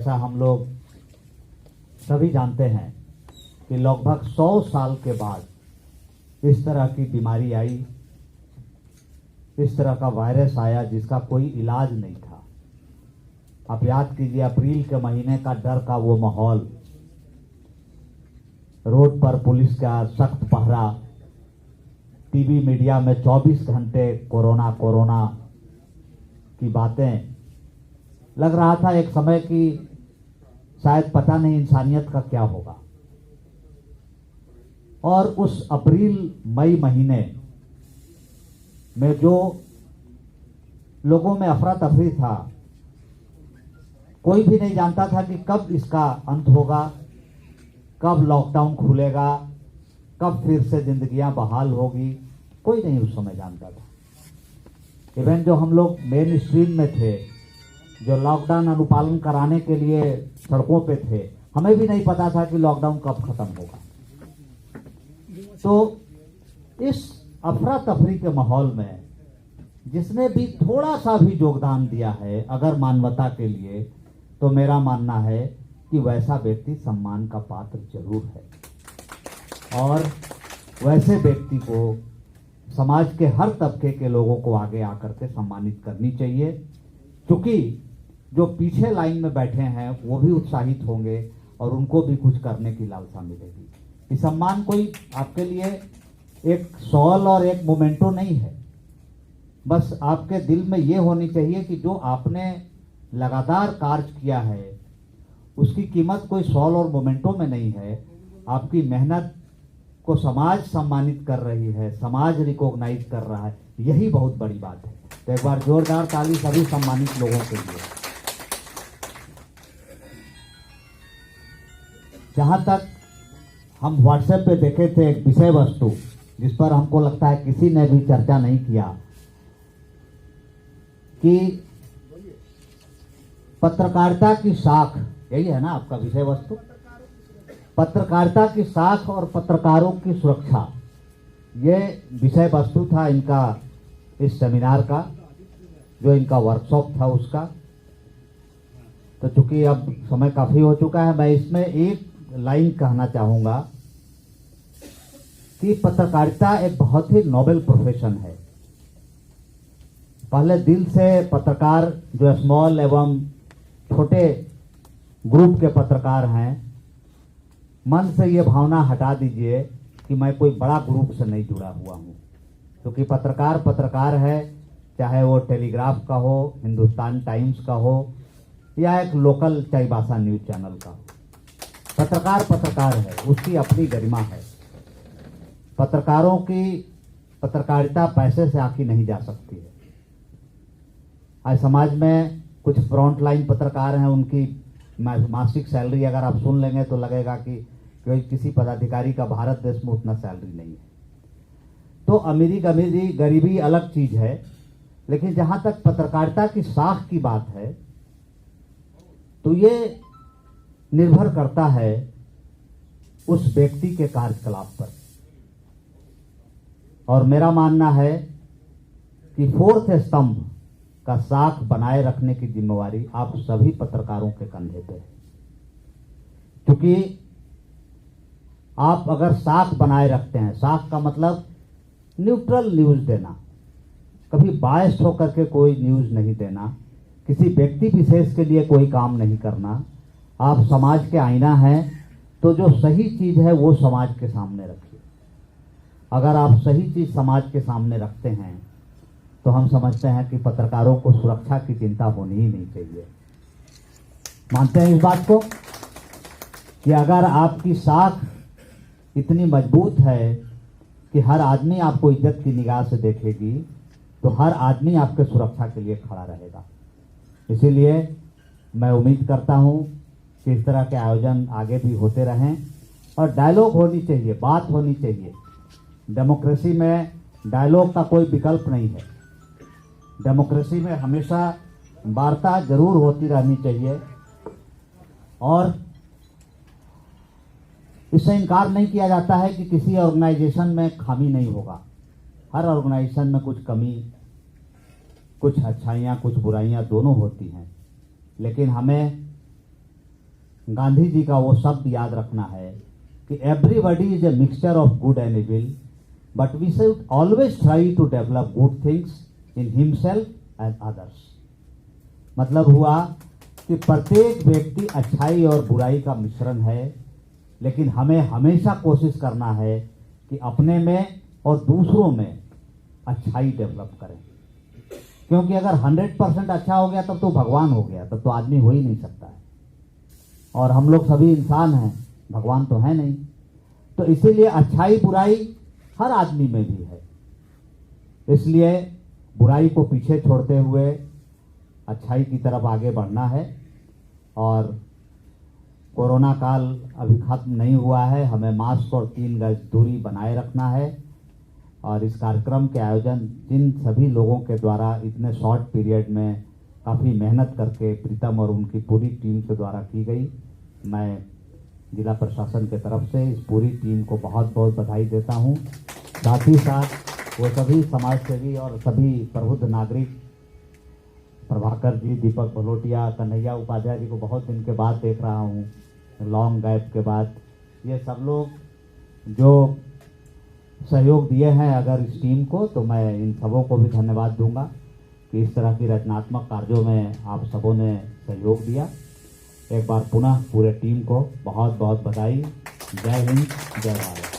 जैसा हम लोग सभी जानते हैं कि लगभग 100 साल के बाद इस तरह की बीमारी आई, इस तरह का वायरस आया जिसका कोई इलाज नहीं था। आप याद कीजिए, अप्रैल के महीने का डर का वो माहौल, रोड पर पुलिस का सख्त पहरा, टीवी मीडिया में 24 घंटे कोरोना कोरोना की बातें। लग रहा था एक समय कि शायद पता नहीं इंसानियत का क्या होगा। और उस अप्रैल मई महीने में जो लोगों में अफरा तफरी था, कोई भी नहीं जानता था कि कब इसका अंत होगा, कब लॉकडाउन खुलेगा, कब फिर से जिंदगियां बहाल होगी, कोई नहीं उस समय जानता था। इवन जो हम लोग मेन स्ट्रीम में थे, जो लॉकडाउन अनुपालन कराने के लिए सड़कों पे थे, हमें भी नहीं पता था कि लॉकडाउन कब खत्म होगा। तो इस अफरा तफरी के माहौल में जिसने भी थोड़ा सा भी योगदान दिया है अगर मानवता के लिए, तो मेरा मानना है कि वैसा व्यक्ति सम्मान का पात्र जरूर है। और वैसे व्यक्ति को समाज के हर तबके के लोगों को आगे आकर के सम्मानित करनी चाहिए, क्योंकि जो पीछे लाइन में बैठे हैं वो भी उत्साहित होंगे और उनको भी कुछ करने की लालसा मिलेगी। ये सम्मान कोई आपके लिए एक सॉल और एक मोमेंटो नहीं है, बस आपके दिल में ये होनी चाहिए कि जो आपने लगातार कार्य किया है उसकी कीमत कोई सॉल और मोमेंटो में नहीं है। आपकी मेहनत को समाज सम्मानित कर रही है, समाज रिकॉग्नाइज कर रहा है, यही बहुत बड़ी बात है। तो एक बार जोरदार ताली सभी सम्मानित लोगों के लिए। जहां तक हम व्हाट्सएप पे देखे थे एक विषय वस्तु जिस पर हमको लगता है किसी ने भी चर्चा नहीं किया, कि पत्रकारिता की साख, यही है ना आपका विषय वस्तु, पत्रकारिता की साख और पत्रकारों की सुरक्षा, ये विषय वस्तु था इनका, इस सेमिनार का, जो इनका वर्कशॉप था उसका। तो चूंकि अब समय काफी हो चुका है, मैं इसमें एक लाइन कहना चाहूंगा कि पत्रकारिता एक बहुत ही नोबेल प्रोफेशन है। पहले दिल से पत्रकार, जो स्मॉल एवं छोटे ग्रुप के पत्रकार हैं, मन से ये भावना हटा दीजिए कि मैं कोई बड़ा ग्रुप से नहीं जुड़ा हुआ हूं, क्योंकि पत्रकार पत्रकार है, चाहे वो टेलीग्राफ का हो, हिंदुस्तान टाइम्स का हो, या एक लोकल चाईबासा न्यूज चैनल का हो। पत्रकार पत्रकार है, उसकी अपनी गरिमा है। पत्रकारों की पत्रकारिता पैसे से आकी नहीं जा सकती है। आज समाज में कुछ फ्रंट लाइन पत्रकार हैं, उनकी मासिक सैलरी अगर आप सुन लेंगे तो लगेगा कि किसी पदाधिकारी का भारत देश में उतना सैलरी नहीं है। तो अमीरी गमीरी गरीबी अलग चीज है, लेकिन जहां तक पत्रकारिता की साख की बात है तो ये निर्भर करता है उस व्यक्ति के कार्यकलाप पर। और मेरा मानना है कि फोर्थ स्तंभ का साख बनाए रखने की जिम्मेवारी आप सभी पत्रकारों के कंधे पे है, क्योंकि आप अगर साख बनाए रखते हैं, साख का मतलब न्यूट्रल न्यूज देना, कभी बायस्ड होकर के कोई न्यूज नहीं देना, किसी व्यक्ति विशेष के लिए कोई काम नहीं करना। आप समाज के आईना हैं, तो जो सही चीज है वो समाज के सामने रखिए। अगर आप सही चीज समाज के सामने रखते हैं तो हम समझते हैं कि पत्रकारों को सुरक्षा की चिंता होनी ही नहीं चाहिए। मानते हैं इस बात को कि अगर आपकी साख इतनी मजबूत है कि हर आदमी आपको इज्जत की निगाह से देखेगी, तो हर आदमी आपके सुरक्षा के लिए खड़ा रहेगा। इसीलिए मैं उम्मीद करता हूं कि इस तरह के आयोजन आगे भी होते रहें और डायलॉग होनी चाहिए, बात होनी चाहिए। डेमोक्रेसी में डायलॉग का कोई विकल्प नहीं है। डेमोक्रेसी में हमेशा वार्ता जरूर होती रहनी चाहिए और इससे इनकार नहीं किया जाता है कि किसी ऑर्गेनाइजेशन में खामी नहीं होगा। हर ऑर्गेनाइजेशन में कुछ कमी, कुछ अच्छाइयाँ, कुछ बुराइयाँ दोनों होती हैं, लेकिन हमें गांधी जी का वो शब्द याद रखना है कि everybody is a mixture of good and evil, but we should always try to develop good things in himself and others. मतलब हुआ कि प्रत्येक व्यक्ति अच्छाई और बुराई का मिश्रण है, लेकिन हमें हमेशा कोशिश करना है कि अपने में और दूसरों में अच्छाई डेवलप करें। क्योंकि अगर 100% अच्छा हो गया तब तो भगवान हो गया, तब तो आदमी हो ही नहीं सकता है। और हम लोग सभी इंसान हैं, भगवान तो है नहीं। तो इसीलिए अच्छाई बुराई हर आदमी में भी है। इसलिए बुराई को पीछे छोड़ते हुए अच्छाई की तरफ आगे बढ़ना है। और कोरोना काल अभी खत्म नहीं हुआ है, हमें मास्क और 3 गज दूरी बनाए रखना है। और इस कार्यक्रम के आयोजन जिन सभी लोगों के द्वारा इतने शॉर्ट पीरियड में काफ़ी मेहनत करके प्रीतम और उनकी पूरी टीम के द्वारा की गई, मैं जिला प्रशासन के तरफ से इस पूरी टीम को बहुत बहुत बधाई देता हूं। साथ ही साथ वो सभी समाज सेवी और सभी प्रबुद्ध नागरिक, प्रभाकर जी, दीपक भलोटिया, कन्हैया उपाध्याय जी को बहुत दिन के बाद देख रहा हूँ, लॉन्ग गैप के बाद। ये सब लोग जो सहयोग दिए हैं अगर इस टीम को, तो मैं इन सबों को भी धन्यवाद दूंगा कि इस तरह की रचनात्मक कार्यों में आप सबों ने सहयोग दिया। एक बार पुनः पूरे टीम को बहुत बहुत बधाई। जय हिंद, जय भारत।